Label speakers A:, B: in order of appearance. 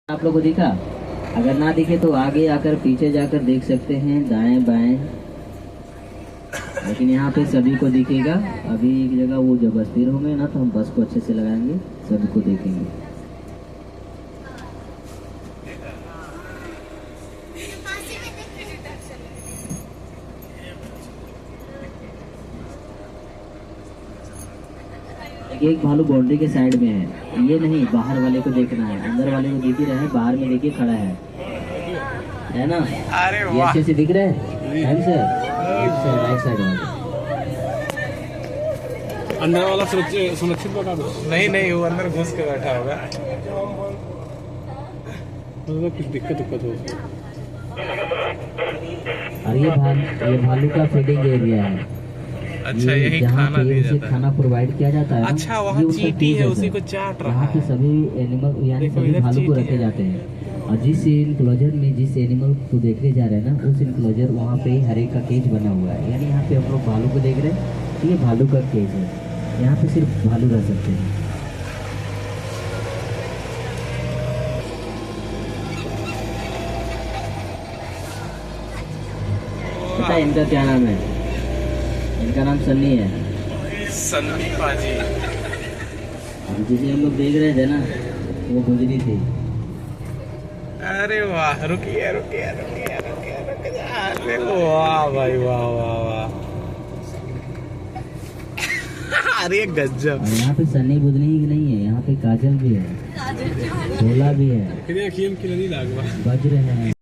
A: आप लोगों को दिखा? अगर ना दिखे तो आगे आकर पीछे जाकर देख सकते हैं, दाएं बाएं। लेकिन यहाँ पे सभी को दिखेगा। अभी एक जगह वो जब बस स्थिर होंगे ना तो हम बस को अच्छे से लगाएंगे, सभी को देखेंगे। एक भालू बाउंड्री के साइड में है, ये नहीं बाहर वाले को देखना है, अंदर वाले को दिख ही रहा है, बाहर में देखिए खड़ा है ना?
B: अरे
A: ये
B: वाह,
A: अच्छे से दिख रहा है सर? राइट साइड वाला
C: अंदर वाला सुरक्षित बता दो।
B: नहीं वो अंदर घुस के बैठा होगा।
C: तो कुछ दिक्कत हो।
A: और ये भालू का फीडिंग एरिया है।
B: अच्छा, यही खाना दिया जाता है।
A: खाना प्रोवाइड किया जाता है।
B: अच्छा, वहाँ चींटी है, उसी को चाट रहा
A: यहाँ पे
B: है।
A: सभी एनिमल यानी
B: देखो,
A: सभी
B: इधर
A: भालू को
B: चींटी
A: रखे
B: है।
A: जाते हैं। और जिस इनक्लोजर में जिस एनिमल को देखने जा रहे हैं ना, उस इनक्लोजर वहाँ पे ही हर एक का केज बना हुआ है। यानी यहाँ पे हम लोग भालू को देख रहे हैं, ये भालू का केज है। यहाँ पे सिर्फ भालू रह सकते हैं। पता है इनका क्या नाम है? इनका नाम सन्नी है।
B: सन्नी पाजी।
A: जिसे हम लोग देख रहे थे ना, वो गुजरी थी।
B: अरे वाह, रुक जा। अरे वाह भाई, वाह। अरे गजब।
A: और यहाँ पे सन्नी बुदनी ही नहीं है, यहाँ पे काजल भी है, भोला भी है,
C: किती अखियम किलनी लागवा
A: बज रहे हैं।